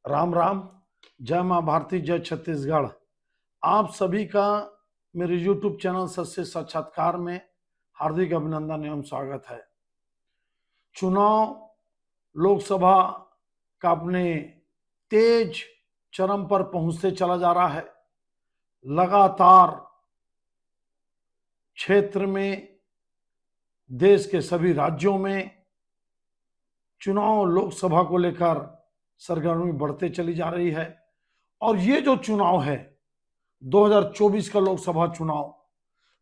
राम राम। जय माँ भारती, जय छत्तीसगढ़। आप सभी का मेरे YouTube चैनल सत्य साक्षात्कार में हार्दिक अभिनंदन एवं स्वागत है। चुनाव लोकसभा का अपने तेज चरम पर पहुंचते चला जा रहा है। लगातार क्षेत्र में, देश के सभी राज्यों में चुनाव लोकसभा को लेकर सरगर्मी बढ़ते चली जा रही है। और ये जो चुनाव है 2024 का लोकसभा चुनाव,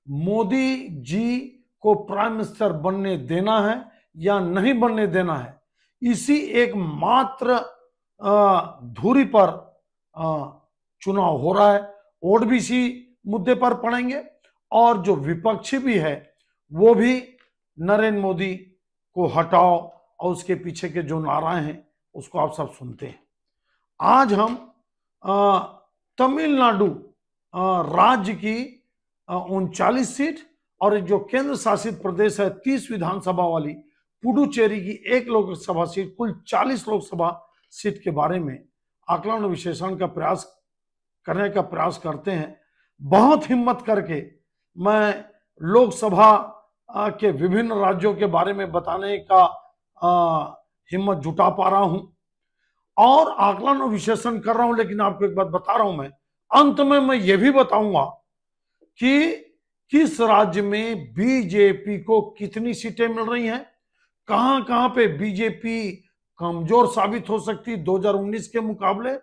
मोदी जी को प्राइम मिनिस्टर बनने देना है या नहीं बनने देना है, इसी एक मात्र धुरी पर चुनाव हो रहा है। वोट भी इसी मुद्दे पर पड़ेंगे और जो विपक्षी भी है वो भी नरेंद्र मोदी को हटाओ और उसके पीछे के जो नाराएं हैं उसको आप सब सुनते हैं। आज हम तमिलनाडु राज्य की 39 सीट और जो केंद्र शासित प्रदेश है 30 विधानसभा वाली पुडुचेरी की एक लोकसभा सीट, कुल 40 लोकसभा सीट के बारे में आकलन विश्लेषण का प्रयास करने का प्रयास करते हैं। बहुत हिम्मत करके मैं लोकसभा के विभिन्न राज्यों के बारे में बताने का हिम्मत जुटा पा रहा हूं और आकलन और विश्लेषण कर रहा हूं। लेकिन आपको एक बात बता रहा हूं, मैं अंत में मैं ये भी बताऊंगा कि किस राज्य में बीजेपी को कितनी सीटें मिल रही हैं, कहां कहां पे बीजेपी कमजोर साबित हो सकती 2019 के मुकाबले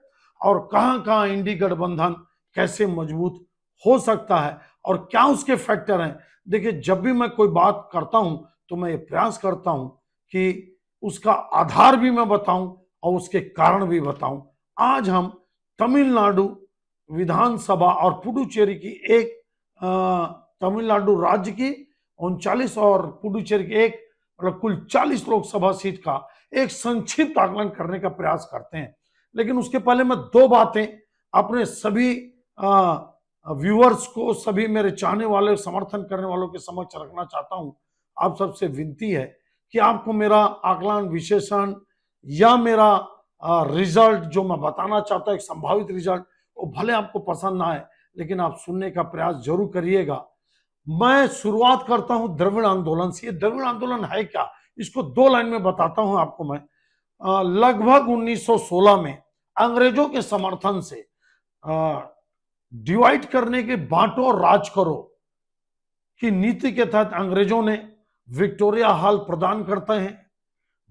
और कहां कहां इंडी गठबंधन कैसे मजबूत हो सकता है और क्या उसके फैक्टर हैं। देखिए, जब भी मैं कोई बात करता हूं तो मैं ये प्रयास करता हूं कि उसका आधार भी मैं बताऊं और उसके कारण भी बताऊं। आज हम तमिलनाडु विधानसभा और पुडुचेरी की एक तमिलनाडु राज्य की 39 और पुडुचेरी की एक, मतलब कुल 40 लोकसभा सीट का एक संक्षिप्त आकलन करने का प्रयास करते हैं। लेकिन उसके पहले मैं दो बातें अपने सभी व्यूअर्स को, सभी मेरे चाहने वाले, समर्थन करने वालों के समक्ष रखना चाहता हूं। आप सबसे विनती है कि आपको मेरा आकलन विश्लेषण या मेरा रिजल्ट जो मैं बताना चाहता हूं, एक संभावित रिजल्ट, वो भले आपको पसंद ना आए लेकिन आप सुनने का प्रयास जरूर करिएगा। मैं शुरुआत करता हूं द्रविड़ आंदोलन से। ये द्रविड़ आंदोलन है क्या, इसको दो लाइन में बताता हूं आपको मैं। लगभग 1916 में अंग्रेजों के समर्थन से डिवाइड करने के, बांटो और राज करो की नीति के तहत अंग्रेजों ने विक्टोरिया हॉल प्रदान करते हैं।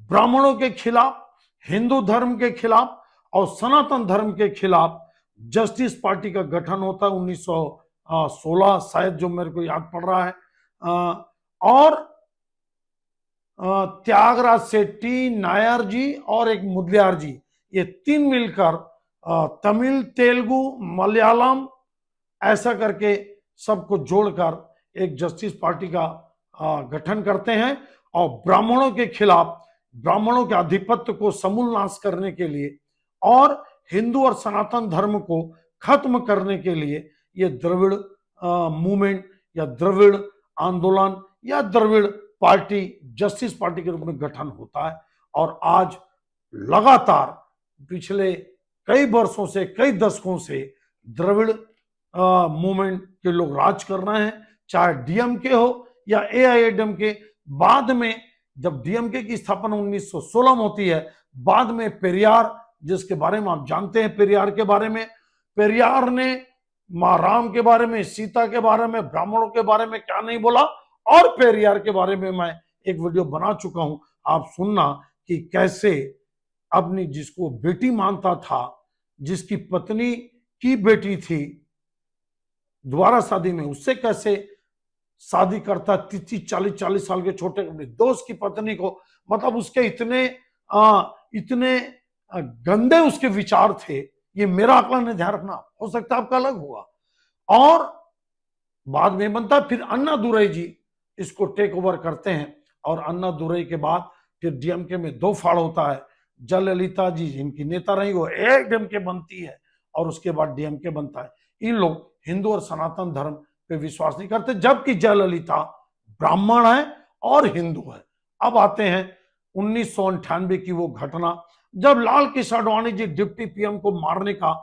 ब्राह्मणों के खिलाफ, हिंदू धर्म के खिलाफ और सनातन धर्म के खिलाफ जस्टिस पार्टी का गठन होता है 1916 शायद, जो मेरे को याद पड़ रहा है। और त्यागराज सेट्टी, नायर जी और एक मुदलियार जी, ये तीन मिलकर तमिल, तेलुगु, मलयालम ऐसा करके सबको जोड़कर एक जस्टिस पार्टी का गठन करते हैं और ब्राह्मणों के खिलाफ, ब्राह्मणों के आधिपत्य को समूल नाश करने के लिए और हिंदू और सनातन धर्म को खत्म करने के लिए ये द्रविड़ मूवमेंट या द्रविड़ आंदोलन या द्रविड़ पार्टी, जस्टिस पार्टी के रूप में गठन होता है। और आज लगातार पिछले कई वर्षों से, कई दशकों से द्रविड़ मूवमेंट के लोग राज कर रहे हैं, चाहे डीएमके हो या एआईएडीएमके। बाद में जब डीएमके की स्थापना 1916 में होती है, बाद में पेरियार, जिसके बारे में आप जानते हैं, पेरियार के बारे में, पेरियार ने मां राम के बारे में, सीता के बारे में, ब्राह्मणों के बारे में क्या नहीं बोला। और पेरियार के बारे में मैं एक वीडियो बना चुका हूं, आप सुनना कि कैसे अपनी, जिसको बेटी मानता था, जिसकी पत्नी की बेटी थी, द्वारा शादी में उससे कैसे शादी करता, 30-40 साल के छोटे अपने दोस्त की पत्नी को। मतलब उसके इतने गंदे उसके विचार थे। ये मेरा आकलन है, ध्यान रखना, हो सकता है आपका अलग होगा। और बाद में बनता है, फिर अन्ना दुरई जी इसको टेक ओवर करते हैं और अन्ना दुरई के बाद फिर डीएमके में दो फाड़ होता है। जयललिता जी जिनकी नेता रही, वो एक डीएमके बनती है और उसके बाद डीएमके बनता है। इन लोग हिंदू और सनातन धर्म पे विश्वास नहीं करते, जबकि जयललिता ब्राह्मण है और हिंदू है। अब आते हैं 1998 की वो घटना। जब लाल कृष्ण आडवाणी जी डिप्टी पीएम को मारने का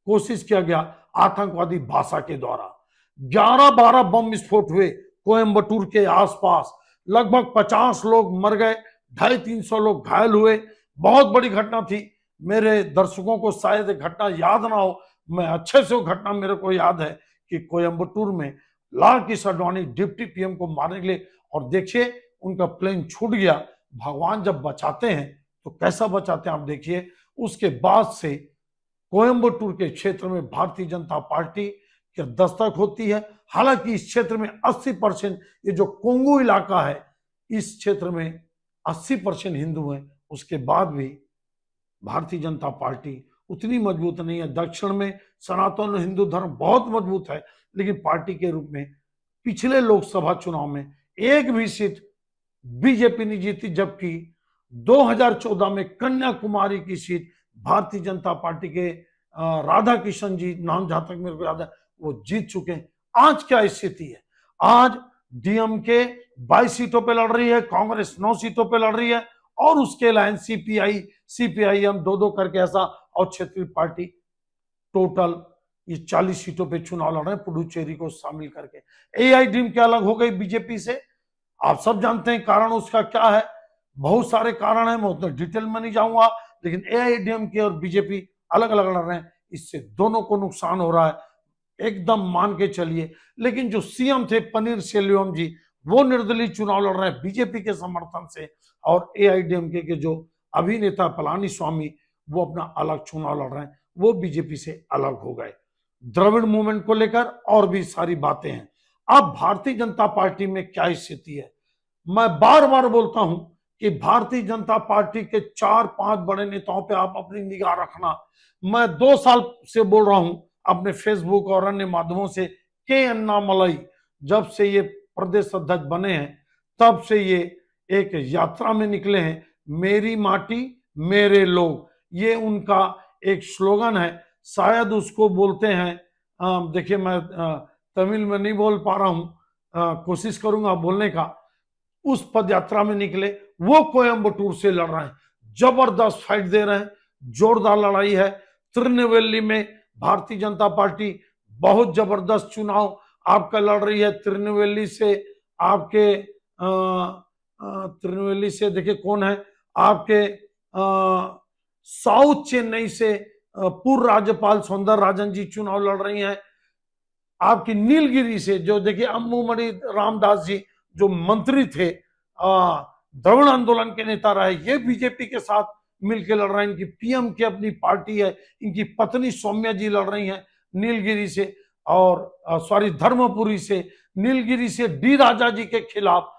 कोशिश किया गया आतंकवादी भाषा के द्वारा, 11-12 बम विस्फोट हुए कोयम्बटूर के आसपास, लगभग 50 लोग मर गए, 250-300 लोग घायल हुए। बहुत बड़ी घटना थी। मेरे दर्शकों को शायद घटना याद ना हो, मैं अच्छे से वो घटना मेरे को याद है कि कोयम्बटूर में लाल कृष्ण आडवाणी डिप्टी पीएम को मारने के लिए, और देखिए उनका प्लेन छूट गया। भगवान जब बचाते हैं तो कैसा बचाते हैं आप देखिए। उसके बाद से कोयम्बटूर के क्षेत्र में भारतीय जनता पार्टी की दस्तक होती है। हालांकि इस क्षेत्र में 80% ये जो कोंगो इलाका है, इस क्षेत्र में 80% हिंदू हैं। उसके बाद भी भारतीय जनता पार्टी उतनी मजबूत नहीं है। दक्षिण में सनातन हिंदू धर्म बहुत मजबूत है, लेकिन पार्टी के रूप में पिछले लोकसभा चुनाव में एक भी सीट बीजेपी ने जीती, जबकि 2014 में कन्याकुमारी की सीट भारतीय जनता पार्टी के राधा किशन जी, नाम जहां तक मेरे को याद है, वो जीत चुके हैं। आज क्या स्थिति है? आज डीएमके 22 सीटों पे लड़ रही है, कांग्रेस 9 सीटों पे लड़ रही है, और उसके अलायंस सीपीआई, सीपीआईएम 2-2 करके ऐसा, और क्षेत्रीय पार्टी टोटल ये 40 सीटों पे चुनाव लड़ रहे हैं, पुडुचेरी को शामिल करके। एआईडीएम क्या अलग हो गई बीजेपी से, आप सब जानते हैं। कारण उसका क्या है? बहुत सारे कारण है, मैं उतना डिटेल में नहीं जाऊंगा, लेकिन एआईडीएमके और बीजेपी अलग अलग लड़ रहे हैं। इससे दोनों को नुकसान हो रहा है, एकदम मान के चलिए। लेकिन जो सीएम थे पनीर सेल्वम जी, वो निर्दलीय चुनाव लड़ रहे हैं बीजेपी के समर्थन से, और एआईडीएमके के जो अभिनेता पलानी स्वामी, वो अपना अलग चुनाव लड़ रहे हैं, वो बीजेपी से अलग हो गए। द्रविड़ मूवमेंट को लेकर और भी सारी बातें हैं। अब भारतीय जनता पार्टी में क्या स्थिति है? मैं बार बार बोलता हूं कि भारतीय जनता पार्टी के 4-5 बड़े नेताओं पे आप अपनी निगाह रखना। मैं 2 साल से बोल रहा हूं अपने फेसबुक और अन्य माध्यमों से, के अन्नामलाई जब से ये प्रदेश अध्यक्ष बने हैं, तब से ये एक यात्रा में निकले हैं। मेरी माटी मेरे लोग, ये उनका एक स्लोगन है। शायद उसको बोलते हैं, देखिए मैं तमिल में नहीं बोल पा रहा हूं, कोशिश करूंगा बोलने का। उस पद यात्रा में निकले, वो कोयम्बटूर से लड़ रहे हैं, जबरदस्त फाइट दे रहे हैं, जोरदार लड़ाई है। तिरुनेलवेली में भारतीय जनता पार्टी बहुत जबरदस्त चुनाव आपका लड़ रही है। तिरुनेलवेली से आपके तिरुनेलवेली से देखिए कौन है आपके, साउथ चेन्नई से पूर्व राज्यपाल सौंदर राजन जी चुनाव लड़ रही हैं। आपकी नीलगिरी से जो देखिए अम्बुमणि रामदास जी जो मंत्री थे, द्रविड़ आंदोलन के नेता रहे, ये बीजेपी के साथ मिलकर लड़ रहे हैं। इनकी पीएम की अपनी पार्टी है, इनकी पत्नी सौम्या जी लड़ रही हैं नीलगिरी से, और सॉरी धर्मपुरी से। नीलगिरी से डी राजा जी के खिलाफ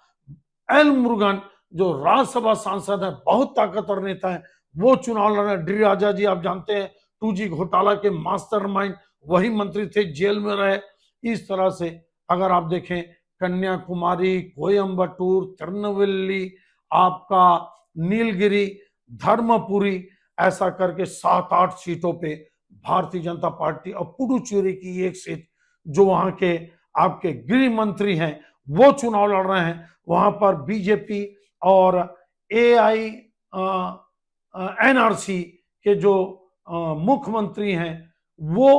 एल मुरुगन जो राज्यसभा सांसद है, बहुत ताकतवर नेता है, वो चुनाव लड़ रहे हैं। डी राजा जी आप जानते हैं 2G घोटाला के मास्टरमाइंड, वही मंत्री थे, जेल में रहे। इस तरह से अगर आप देखें कन्याकुमारी, कोयम्बटूर, तिरुनेलवेली, आपका नीलगिरी, धर्मपुरी, ऐसा करके 7-8 सीटों पे भारतीय जनता पार्टी, और पुडुचेरी की एक सीट जो वहां के आपके गृह मंत्री हैं वो चुनाव लड़ रहे हैं, वहां पर बीजेपी और एनआरसी के जो मुख्यमंत्री हैं, वो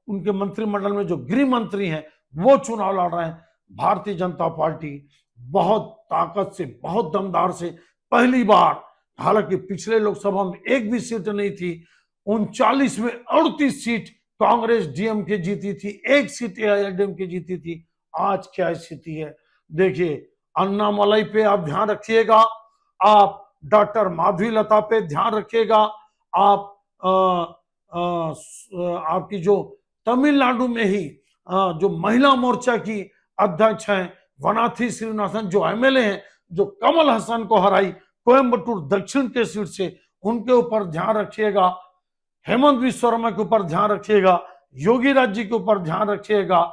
उनके मंत्रिमंडल में जो गृह मंत्री हैं वो चुनाव लड़ रहे हैं। भारतीय जनता पार्टी बहुत ताकत से, बहुत दमदार से, पहली बार, हालांकि पिछले लोकसभा में एक भी सीट नहीं थी, 39 में 38 सीट कांग्रेस डीएमके जीती थी, एक सीट एआईएडीएमके जीती थी। आज क्या स्थिति है देखिए। अन्नामलाई पे आप ध्यान रखिएगा, आप डॉक्टर माधवी लता पे ध्यान रखिएगा, आप आपकी जो तमिलनाडु में ही जो महिला मोर्चा की अध्यक्ष हैं वनाथी श्रीनिवासन, जो एमएलए हैं, जो कमल हसन को हराई कोयम्बटूर दक्षिण के सीट से, उनके ऊपर ध्यान रखिएगा। हेमंत विश्व शर्मा के ऊपर ध्यान रखिएगा, योगी राज जी के ऊपर ध्यान रखिएगा।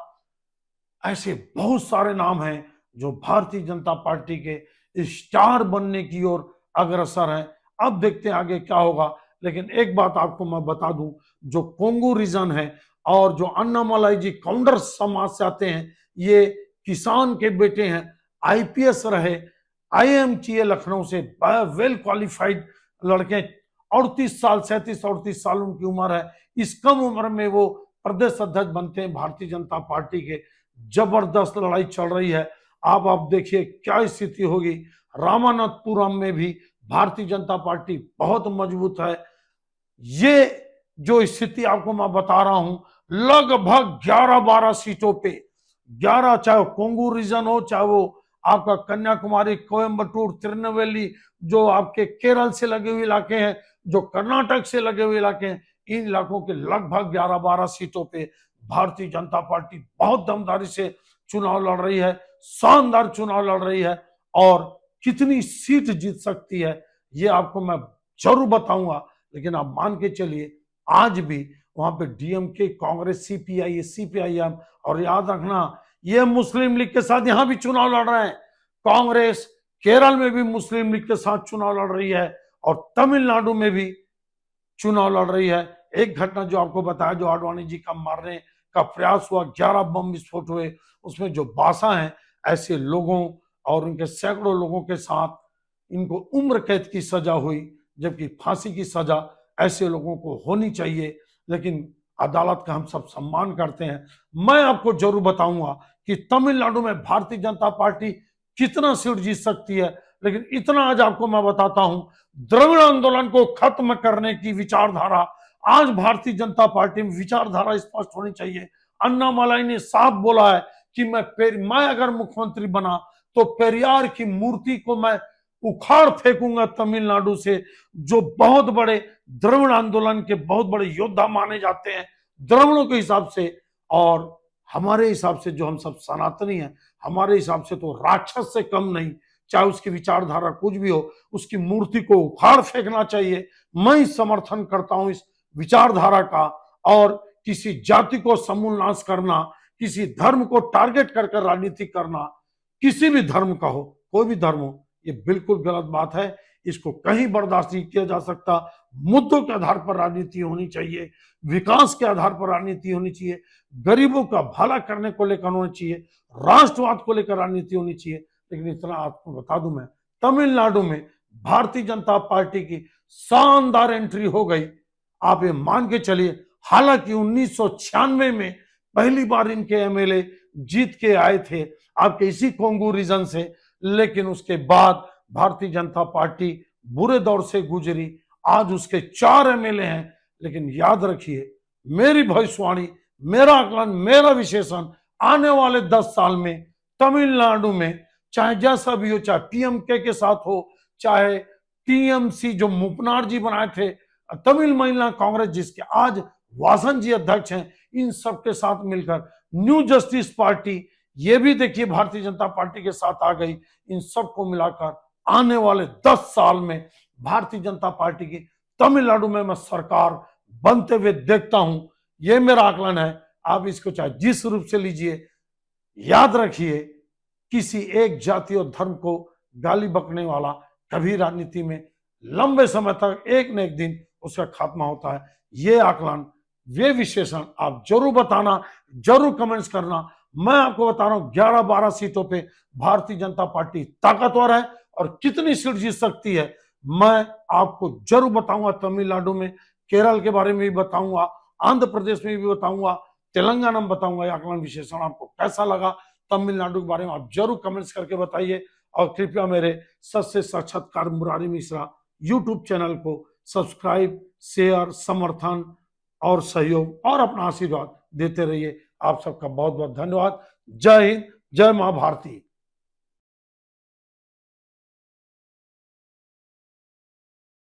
ऐसे बहुत सारे नाम हैं जो भारतीय जनता पार्टी के स्टार बनने की ओर अग्रसर हैं। अब देखते हैं आगे क्या होगा। लेकिन एक बात आपको मैं बता दूं, जो कोंगो रीजन है और जो अन्नामलाई जी काउंटर समाज से आते हैं, ये किसान के बेटे हैं, आईपीएस रहे, आईएमटीए लखनऊ से वेल क्वालिफाइड लड़के 38 साल 37-38 साल उनकी उम्र है। इस कम उम्र में वो प्रदेश अध्यक्ष बनते हैं भारतीय जनता पार्टी के। जबरदस्त लड़ाई चल रही है। आप देखिए क्या स्थिति होगी। रामानाथपुरम में भी भारतीय जनता पार्टी बहुत मजबूत है। ये जो स्थिति आपको मैं बता रहा हूं, लगभग 11-12 सीटों पे 11, चाहे कोंगू रीजन हो, चाहे वो आपका कन्याकुमारी, कोयम्बटूर, तिरुनेलवेली, जो आपके केरल से लगे हुए इलाके हैं, जो कर्नाटक से लगे हुए इलाके हैं, इन इलाकों के लगभग 11-12 सीटों पे भारतीय जनता पार्टी बहुत दमदारी से चुनाव लड़ रही है, शानदार चुनाव लड़ रही है। और कितनी सीट जीत सकती है ये आपको मैं जरूर बताऊंगा। लेकिन आप मान के चलिए आज भी वहां पे डीएमके, कांग्रेस, सीपीआई, सीपीआईएम, और याद रखना ये मुस्लिम लीग के साथ यहां भी चुनाव लड़ रहे हैं। कांग्रेस केरल में भी मुस्लिम लीग के साथ चुनाव लड़ रही है और तमिलनाडु में भी चुनाव लड़ रही है। एक घटना जो आपको बताया, जो आडवाणी जी का मारने का प्रयास हुआ, 11 बम विस्फोट हुए, उसमें जो बासा हैं ऐसे लोगों और उनके सैकड़ों लोगों के साथ इनको उम्र कैद की सजा हुई, जबकि फांसी की सजा ऐसे लोगों को होनी चाहिए। लेकिन अदालत का हम सब सम्मान करते हैं। मैं आपको जरूर बताऊंगा कि तमिलनाडु में भारतीय जनता पार्टी कितना सीट जीत सकती है। लेकिन इतना आज आपको मैं बताता हूं, द्रविड़ आंदोलन को खत्म करने की विचारधारा आज भारतीय जनता पार्टी में विचारधारा स्पष्ट होनी चाहिए। अन्नामलाई ने साफ बोला है कि मैं अगर मुख्यमंत्री बना तो पेरियार की मूर्ति को मैं उखाड़ फेंकूंगा तमिलनाडु से, जो बहुत बड़े द्रविड़ आंदोलन के बहुत बड़े योद्धा माने जाते हैं द्रविड़ों के हिसाब से। और हमारे हिसाब से जो हम सब सनातनी हैं, हमारे हिसाब से तो राक्षस से कम नहीं, चाहे उसकी विचारधारा कुछ भी हो, उसकी मूर्ति को उखाड़ फेंकना चाहिए। मैं समर्थन करता हूं इस विचारधारा का। और किसी जाति को समूल नाश करना, किसी धर्म को टारगेट कर राजनीति करना, किसी भी धर्म का हो, कोई भी धर्म हो, ये बिल्कुल गलत बात है। इसको कहीं बर्दाश्त नहीं किया जा सकता। मुद्दों के आधार पर राजनीति होनी चाहिए, विकास के आधार पर राजनीति होनी चाहिए, गरीबों का भला करने को लेकर होनी चाहिए, राष्ट्रवाद को लेकर राजनीति होनी चाहिए। लेकिन इतना आपको बता दूं, मैं तमिलनाडु में भारतीय जनता पार्टी की शानदार एंट्री हो गई। आप ये मान के चलिए, हालांकि 1996 में पहली बार इनके एमएलए जीत के आए थे आपके इसी कोंगू रीजन से, लेकिन उसके बाद भारतीय जनता पार्टी बुरे दौर से गुजरी। आज उसके 4 एमएलए हैं। लेकिन याद रखिए, मेरी भविष्यवाणी, मेरा आकलन, मेरा विश्लेषण, आने वाले 10 साल में तमिलनाडु में चाहे जैसा भी हो, चाहे पीएमके के साथ हो, चाहे टीएमसी जो मुपनार जी बनाए थे, तमिल महिला कांग्रेस जिसके आज वासन जी अध्यक्ष हैं, इन सब के साथ मिलकर न्यू जस्टिस पार्टी, ये भी देखिए भारतीय जनता पार्टी के साथ आ गई। इन सबको मिलाकर आने वाले 10 साल में भारतीय जनता पार्टी की तमिलनाडु में मैं सरकार बनते हुए देखता हूं। यह मेरा आकलन है। आप इसको चाहे जिस रूप से लीजिए, याद रखिए, किसी एक जाति और धर्म को गाली बकने वाला कभी राजनीति में लंबे समय तक एक न एक दिन उसका खात्मा होता है। ये आकलन, वे विश्लेषण आप जरूर बताना, जरूर कमेंट्स करना। मैं आपको बता रहा हूं 11-12 सीटों पे भारतीय जनता पार्टी ताकतवर है और कितनी सीट जीत सकती है मैं आपको जरूर बताऊंगा। तमिलनाडु में, केरल के बारे में भी बताऊंगा, आंध्र प्रदेश में भी बताऊंगा, तेलंगाना में बताऊंगा। ये आकलन विश्लेषण आपको कैसा लगा, तमिलनाडु के बारे में आप जरूर कमेंट्स करके बताइए। और कृपया मेरे सत्य साक्षात्कार मुरारी मिश्रा यूट्यूब चैनल को सब्सक्राइब, शेयर, समर्थन और सहयोग और अपना आशीर्वाद देते रहिए। आप सबका बहुत बहुत धन्यवाद। जय हिंद, जय मां भारती।